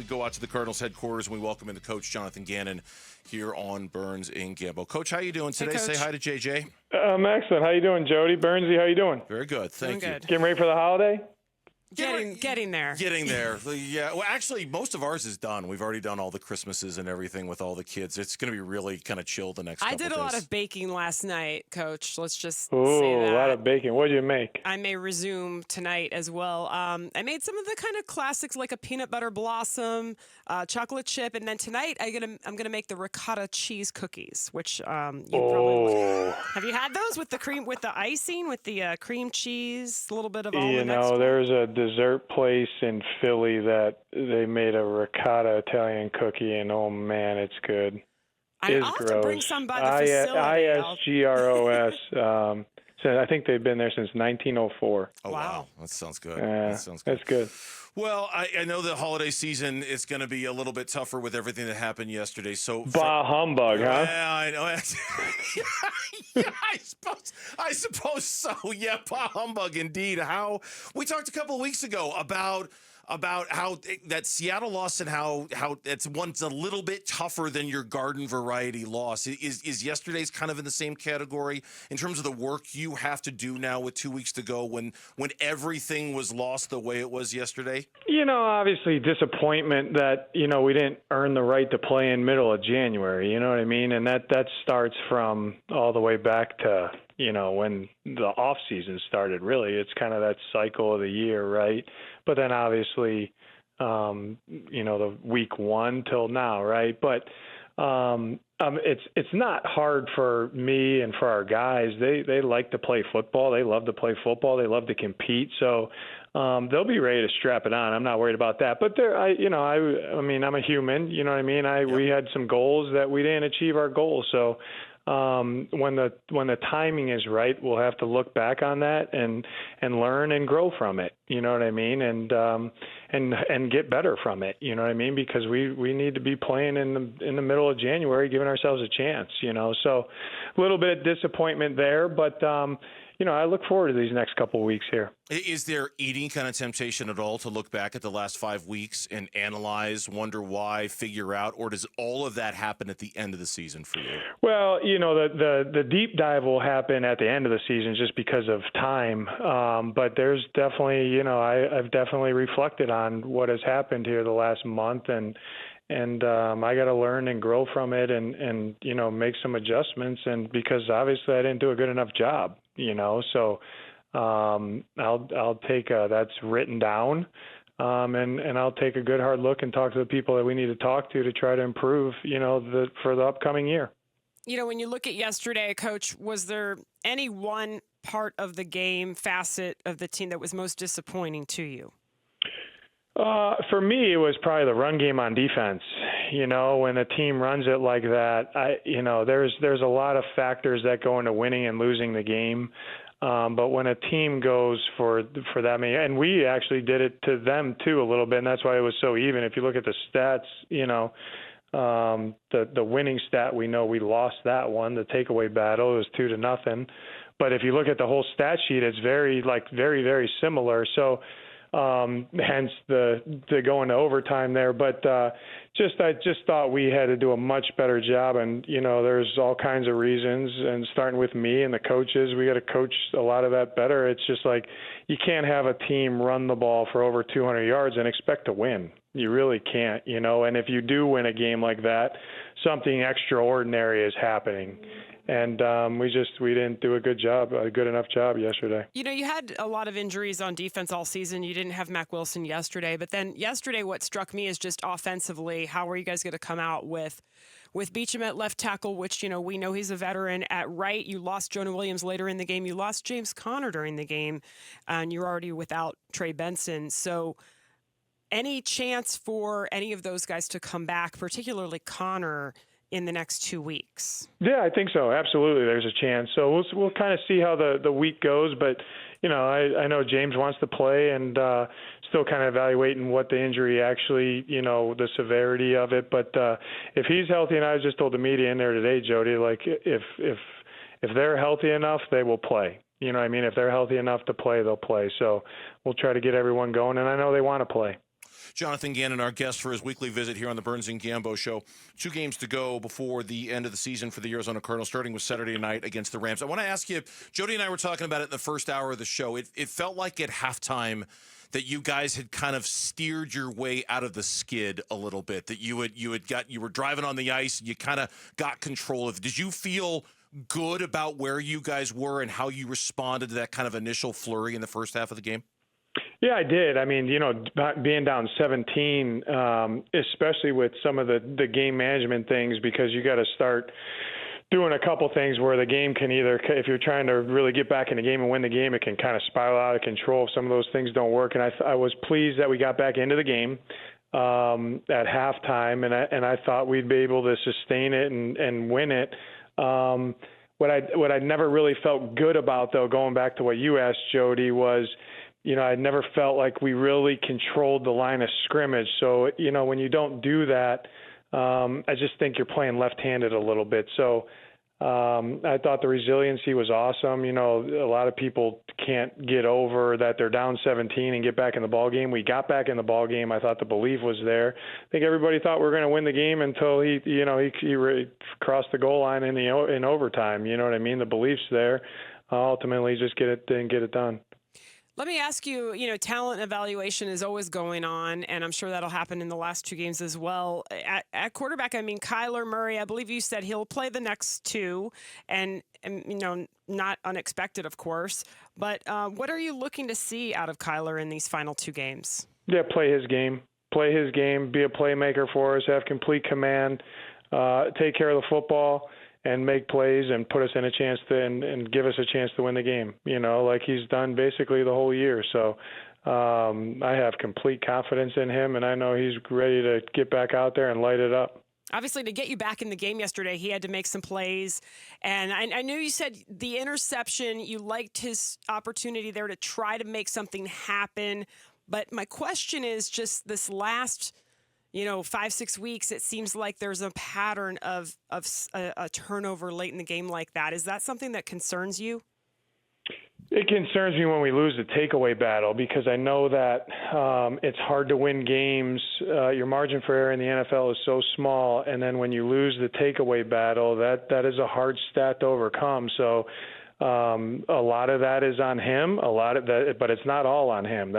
go out to the Cardinals headquarters and we welcome in the coach, Jonathan Gannon, here on Burns Gambo. Coach, how you doing today? Hey, say hi to JJ. I'm excellent. How you doing, Jody? Burnsy, how you doing? Very good. Thank you. Good. Getting ready for the holiday? Getting there. Getting there. Yeah. Well, actually, most of ours is done. We've already done all the Christmases and everything with all the kids. It's going to be really kind of chill the next couple days. I did a lot of baking last night, Coach. Let's just Ooh, say that. A lot of baking. What did you make? I may resume tonight as well. I made some of the kind of classics like a peanut butter blossom, chocolate chip, and then tonight I'm gonna make the ricotta cheese cookies, which probably have you had those with the cream, with the icing, with the cream cheese, a little bit of almond extra? There's a dessert place in Philly that they made a ricotta Italian cookie, and oh man, it's good. I'll have to bring some by the facility. ISGROS. So I think they've been there since 1904. Oh, wow. That sounds good. That's good. Well, I know the holiday season is going to be a little bit tougher with everything that happened yesterday. So Bah humbug, huh? Yeah, I know. Yeah, I suppose so. Yeah, bah humbug indeed. How we talked a couple of weeks ago about how that Seattle loss and how one's a little bit tougher than your garden variety loss. Is yesterday's kind of in the same category in terms of the work you have to do now with 2 weeks to go when everything was lost the way it was yesterday? Obviously disappointment that, we didn't earn the right to play in middle of January, you know what I mean? And that starts from all the way back to, when the off season started, really. It's kind of that cycle of the year, right? But then obviously, the week 1 till now, right? But it's not hard for me and for our guys. They like to play football. They love to play football. They love to compete. So they'll be ready to strap it on. I'm not worried about that. But I'm a human. You know what I mean? We had some goals that we didn't achieve our goals. So when the timing is right, we'll have to look back on that and learn and grow from it. You know what I mean? And get better from it. You know what I mean? Because we need to be playing in the middle of January, giving ourselves a chance. So a little bit of disappointment there, but I look forward to these next couple of weeks here. Is there eating kind of temptation at all to look back at the last 5 weeks and analyze, wonder why, figure out, or does all of that happen at the end of the season for you? Well, the deep dive will happen at the end of the season just because of time. But there's definitely, I've definitely reflected on what has happened here the last month, and I got to learn and grow from it and make some adjustments. And because obviously I didn't do a good enough job, so I'll take that's written down, and I'll take a good hard look and talk to the people that we need to talk to try to improve, for the upcoming year. When you look at yesterday, Coach, was there any one part of the game, facet of the team that was most disappointing to you? For me, it was probably the run game on defense. When a team runs it like that, there's a lot of factors that go into winning and losing the game. But when a team goes for that many, and we actually did it to them too a little bit, and that's why it was so even. If you look at the stats, the winning stat, we know we lost that one. The takeaway battle, it was 2-0. But if you look at the whole stat sheet, it's very, very similar. So. Hence the going to overtime there. But I just thought we had to do a much better job. And, there's all kinds of reasons. And starting with me and the coaches, we got to coach a lot of that better. It's just like you can't have a team run the ball for over 200 yards and expect to win. You really can't, And if you do win a game like that, something extraordinary is happening. And we didn't do a good enough job yesterday. You had a lot of injuries on defense all season. You didn't have Mack Wilson yesterday. But then yesterday, what struck me is just offensively, how are you guys going to come out with Beachum at left tackle, which, we know he's a veteran. At right, you lost Jonah Williams later in the game. You lost James Conner during the game, and you're already without Trey Benson. So any chance for any of those guys to come back, particularly Conner, in the next 2 weeks? Yeah, I think so. Absolutely, there's a chance. So we'll kind of see how the week goes. But I know James wants to play, and still kind of evaluating what the injury actually, the severity of it. But if he's healthy, and I just told the media in there today, Jody, like if they're healthy enough, they will play. You know what I mean? If they're healthy enough to play, they'll play. So we'll try to get everyone going, and I know they want to play. Jonathan Gannon, our guest for his weekly visit here on the Burns Gambo Show. 2 games to go before the end of the season for the Arizona Cardinals, starting with Saturday night against the Rams. I want to ask you, Jody and I were talking about it in the first hour of the show. It felt like at halftime that you guys had kind of steered your way out of the skid a little bit, that you were driving on the ice, you kind of got control of it. Did you feel good about where you guys were and how you responded to that kind of initial flurry in the first half of the game? Yeah, I did. I mean, being down 17, especially with some of the game management things, because you got to start doing a couple things where the game can either, if you're trying to really get back in the game and win the game, it can kind of spiral out of control if some of those things don't work. And I was pleased that we got back into the game at halftime, and I thought we'd be able to sustain it and win it. What I never really felt good about, though, going back to what you asked, Jody, was, I never felt like we really controlled the line of scrimmage. So, when you don't do that, I just think you're playing left-handed a little bit. So I thought the resiliency was awesome. A lot of people can't get over that they're down 17 and get back in the ball game. We got back in the ball game. I thought the belief was there. I think everybody thought we were going to win the game until he really crossed the goal line in overtime. You know what I mean? The belief's there. Ultimately, just didn't get it done. Let me ask you, talent evaluation is always going on, and I'm sure that'll happen in the last 2 games as well. At quarterback, Kyler Murray, I believe you said he'll play the next 2, and not unexpected, of course. But what are you looking to see out of Kyler in these final 2 games? Yeah, play his game, be a playmaker for us, have complete command, take care of the football, and make plays and put us in a chance to and give us a chance to win the game, like he's done basically the whole year. So I have complete confidence in him, and I know he's ready to get back out there and light it up. Obviously, to get you back in the game yesterday, he had to make some plays. And I know you said the interception, you liked his opportunity there to try to make something happen. But my question is just this last 5-6 weeks, it seems like there's a pattern of a turnover late in the game like that. Is that something that concerns you? It concerns me when we lose the takeaway battle, because I know that it's hard to win games. Your margin for error in the NFL is so small, and then when you lose the takeaway battle, that is a hard stat to overcome. So a lot of that is on him, but it's not all on him.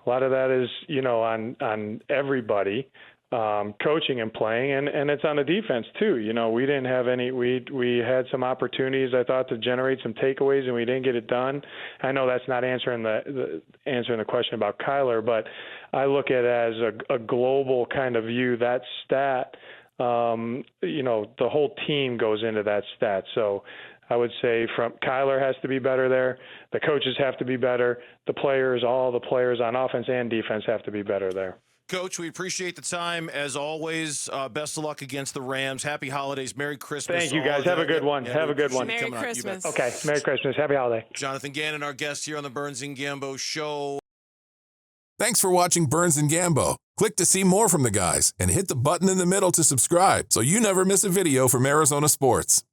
A lot of that is, on everybody, coaching and playing, and it's on the defense too. We didn't have any. We had some opportunities, I thought, to generate some takeaways, and we didn't get it done. I know that's not answering the question about Kyler, but I look at it as a global kind of view. That stat, the whole team goes into that stat. So I would say from Kyler has to be better there. The coaches have to be better. All the players on offense and defense have to be better there. Coach, we appreciate the time as always. Best of luck against the Rams. Happy holidays. Merry Christmas. Thank you, guys. Have a good one. Have a good one. Merry Christmas. Okay. Merry Christmas. Happy holiday. Jonathan Gannon, our guest here on the Burns Gambo Show. Thanks for watching Burns Gambo. Click to see more from the guys and hit the button in the middle to subscribe so you never miss a video from Arizona sports.